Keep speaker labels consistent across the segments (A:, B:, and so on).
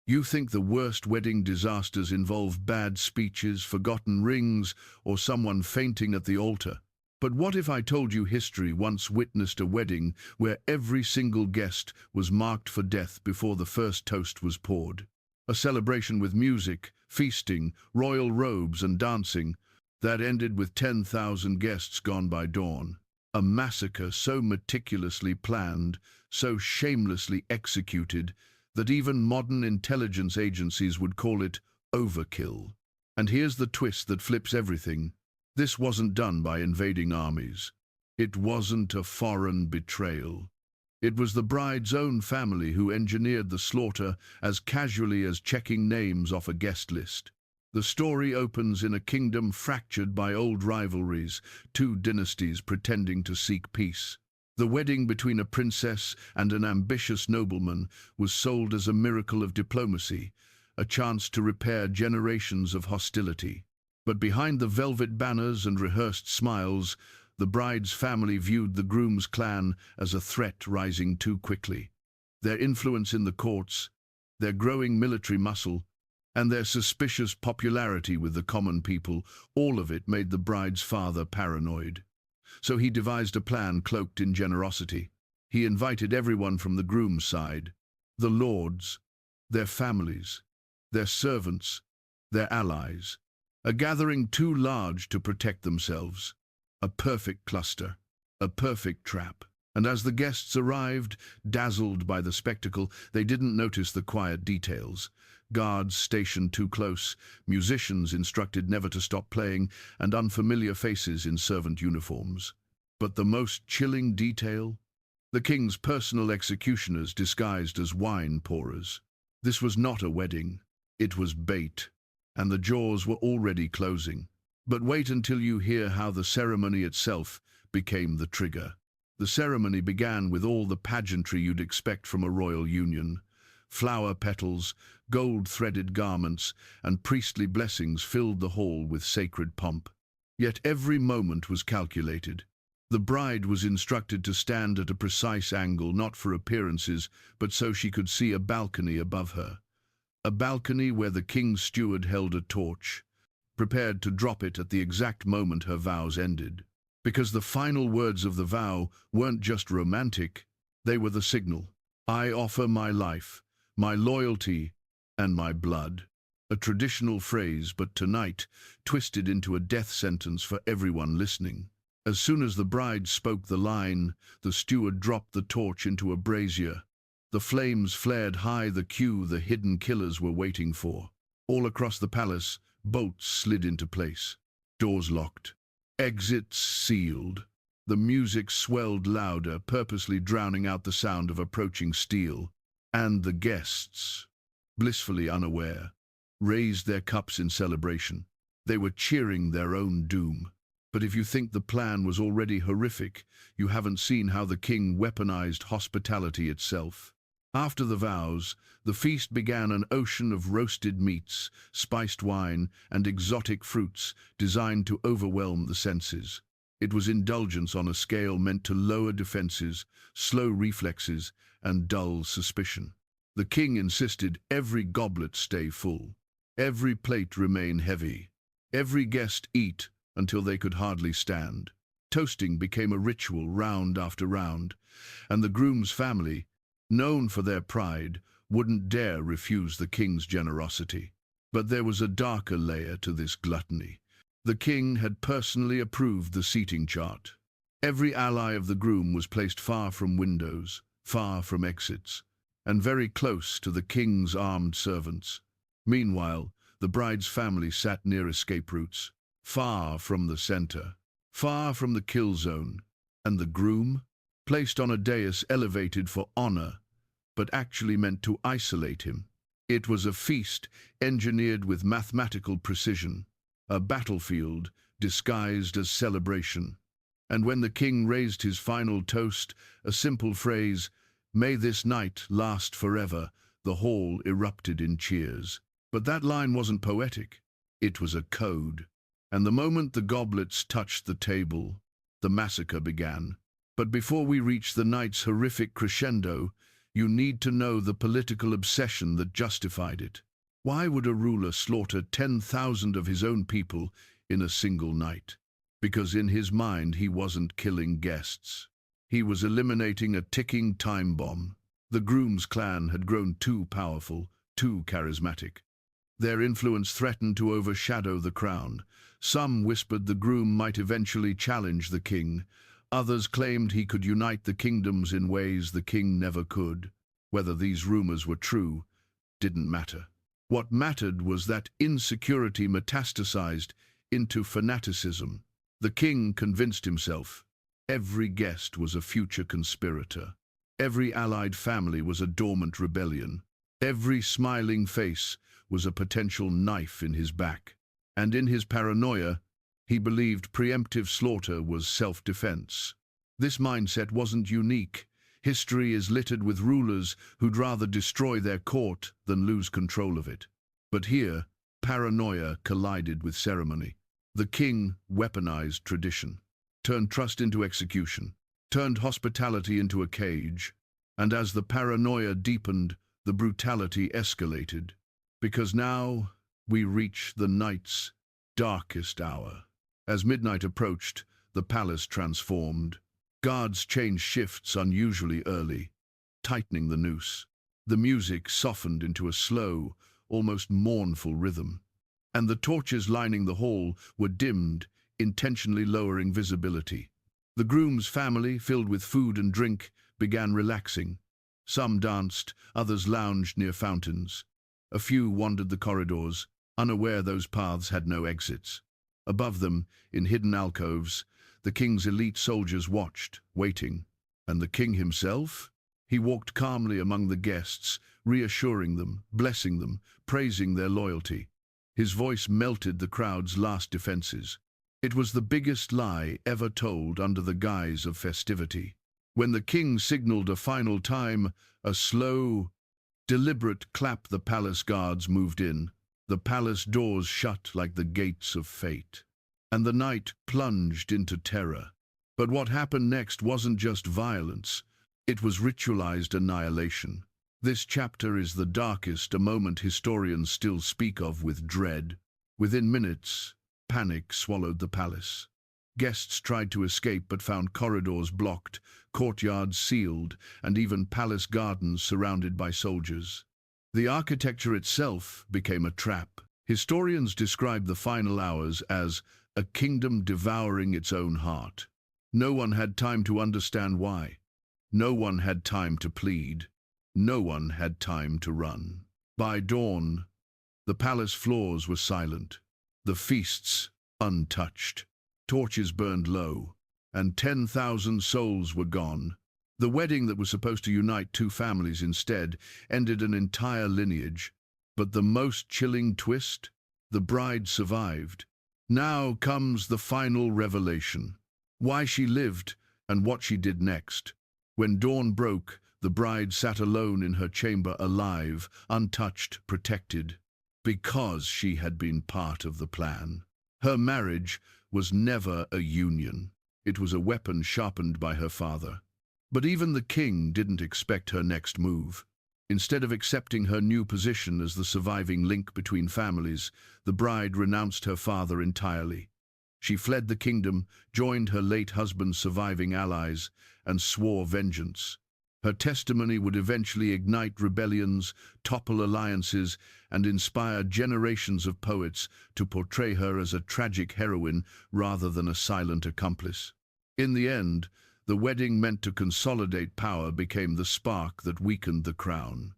A: You think the worst wedding disasters involve bad speeches, forgotten rings, or someone fainting at the altar. But what if I told you history once witnessed a wedding where every single guest was marked for death before the first toast was poured? A celebration with music, feasting, royal robes and dancing that ended with 10,000 guests gone by dawn. A massacre so meticulously planned, so shamelessly executed, that even modern intelligence agencies would call it overkill. And here's the twist that flips everything. This wasn't done by invading armies. It wasn't a foreign betrayal. It was the bride's own family who engineered the slaughter as casually as checking names off a guest list. The story opens in a kingdom fractured by old rivalries, two dynasties pretending to seek peace. The wedding between a princess and an ambitious nobleman was sold as a miracle of diplomacy, a chance to repair generations of hostility. But behind the velvet banners and rehearsed smiles, the bride's family viewed the groom's clan as a threat rising too quickly. Their influence in the courts, their growing military muscle, and their suspicious popularity with the common people, all of it made the bride's father paranoid. So he devised a plan cloaked in generosity. He invited everyone from the groom's side, the lords, their families, their servants, their allies, a gathering too large to protect themselves, a perfect cluster, a perfect trap. And as the guests arrived, dazzled by the spectacle, they didn't notice the quiet details. Guards stationed too close, musicians instructed never to stop playing, and unfamiliar faces in servant uniforms. But the most chilling detail? The king's personal executioners disguised as wine pourers. This was not a wedding. It was bait, and the jaws were already closing. But wait until you hear how the ceremony itself became the trigger. The ceremony began with all the pageantry you'd expect from a royal union. Flower petals, gold-threaded garments, and priestly blessings filled the hall with sacred pomp. Yet every moment was calculated. The bride was instructed to stand at a precise angle, not for appearances, but so she could see a balcony above her. A balcony where the king's steward held a torch, prepared to drop it at the exact moment her vows ended. Because the final words of the vow weren't just romantic, they were the signal. I offer my life, my loyalty, and my blood. A traditional phrase, but tonight twisted into a death sentence for everyone listening. As soon as the bride spoke the line, the steward dropped the torch into a brazier. The flames flared high, the cue the hidden killers were waiting for. All across the palace, bolts slid into place. Doors locked. Exits sealed. The music swelled louder, purposely drowning out the sound of approaching steel. And the guests, blissfully unaware, raised their cups in celebration. They were cheering their own doom. But if you think the plan was already horrific, you haven't seen how the king weaponized hospitality itself. After the vows, the feast began, an ocean of roasted meats, spiced wine, and exotic fruits designed to overwhelm the senses. It was indulgence on a scale meant to lower defenses, slow reflexes, and dull suspicion. The king insisted every goblet stay full, every plate remain heavy, every guest eat until they could hardly stand. Toasting became a ritual, round after round, and the groom's family, known for their pride, wouldn't dare refuse the king's generosity. But there was a darker layer to this gluttony. The king had personally approved the seating chart. Every ally of the groom was placed far from windows, far from exits, and very close to the king's armed servants. Meanwhile, the bride's family sat near escape routes, far from the center, far from the kill zone, and the groom, placed on a dais elevated for honor, but actually meant to isolate him. It was a feast engineered with mathematical precision, a battlefield disguised as celebration. And when the king raised his final toast, a simple phrase, "May this night last forever," the hall erupted in cheers. But that line wasn't poetic. It was a code. And the moment the goblets touched the table, the massacre began. But before we reached the night's horrific crescendo, You need to know the political obsession that justified it. Why would a ruler slaughter 10,000 of his own people in a single night? Because in his mind he wasn't killing guests. He was eliminating a ticking time bomb. The Groom's clan had grown too powerful, too charismatic. Their influence threatened to overshadow the crown. Some whispered the Groom might eventually challenge the king. Others claimed he could unite the kingdoms in ways the king never could. Whether these rumors were true didn't matter. What mattered was that insecurity metastasized into fanaticism. The king convinced himself every guest was a future conspirator. Every allied family was a dormant rebellion. Every smiling face was a potential knife in his back. And in his paranoia, he believed preemptive slaughter was self-defense. This mindset wasn't unique. History is littered with rulers who'd rather destroy their court than lose control of it. But here, paranoia collided with ceremony. The king weaponized tradition, turned trust into execution, turned hospitality into a cage, and as the paranoia deepened, the brutality escalated. Because now we reach the night's darkest hour. As midnight approached, the palace transformed. Guards changed shifts unusually early, tightening the noose. The music softened into a slow, almost mournful rhythm, and the torches lining the hall were dimmed, intentionally lowering visibility. The groom's family, filled with food and drink, began relaxing. Some danced, others lounged near fountains. A few wandered the corridors, unaware those paths had no exits. Above them, in hidden alcoves, the king's elite soldiers watched, waiting. And the king himself? He walked calmly among the guests, reassuring them, blessing them, praising their loyalty. His voice melted the crowd's last defenses. It was the biggest lie ever told under the guise of festivity. When the king signaled a final time, a slow, deliberate clap, the palace guards moved in. The palace doors shut like the gates of fate. And the night plunged into terror. But what happened next wasn't just violence. It was ritualized annihilation. This chapter is the darkest, a moment historians still speak of with dread. Within minutes, panic swallowed the palace. Guests tried to escape but found corridors blocked, courtyards sealed, and even palace gardens surrounded by soldiers. The architecture itself became a trap. Historians describe the final hours as a kingdom devouring its own heart. No one had time to understand why. No one had time to plead. No one had time to run. By dawn, the palace floors were silent, the feasts untouched. Torches burned low, and 10,000 souls were gone. The wedding that was supposed to unite two families instead ended an entire lineage. But the most chilling twist? The bride survived. Now comes the final revelation. Why she lived and what she did next. When dawn broke, the bride sat alone in her chamber, alive, untouched, protected, because she had been part of the plan. Her marriage was never a union. It was a weapon sharpened by her father. But even the king didn't expect her next move. Instead of accepting her new position as the surviving link between families, the bride renounced her father entirely. She fled the kingdom, joined her late husband's surviving allies, and swore vengeance. Her testimony would eventually ignite rebellions, topple alliances, and inspire generations of poets to portray her as a tragic heroine rather than a silent accomplice. In the end, the wedding meant to consolidate power became the spark that weakened the crown.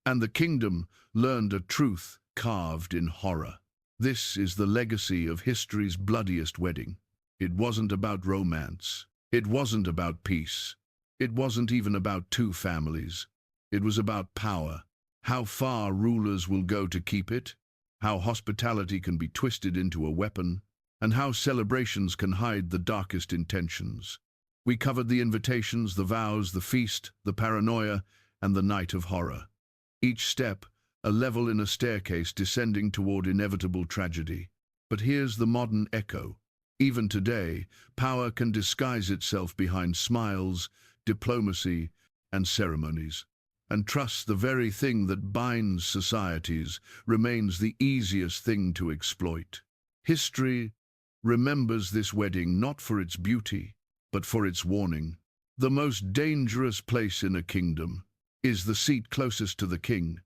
A: And the kingdom learned a truth carved in horror. This is the legacy of history's bloodiest wedding. It wasn't about romance. It wasn't about peace. It wasn't even about two families. It was about power. How far rulers will go to keep it, how hospitality can be twisted into a weapon, and how celebrations can hide the darkest intentions. We covered the invitations, the vows, the feast, the paranoia, and the night of horror. Each step, a level in a staircase descending toward inevitable tragedy. But here's the modern echo. Even today, power can disguise itself behind smiles, diplomacy, and ceremonies. and trusts the very thing that binds societies remains the easiest thing to exploit. History remembers this wedding not for its beauty, but for its warning. The most dangerous place in a kingdom is the seat closest to the king.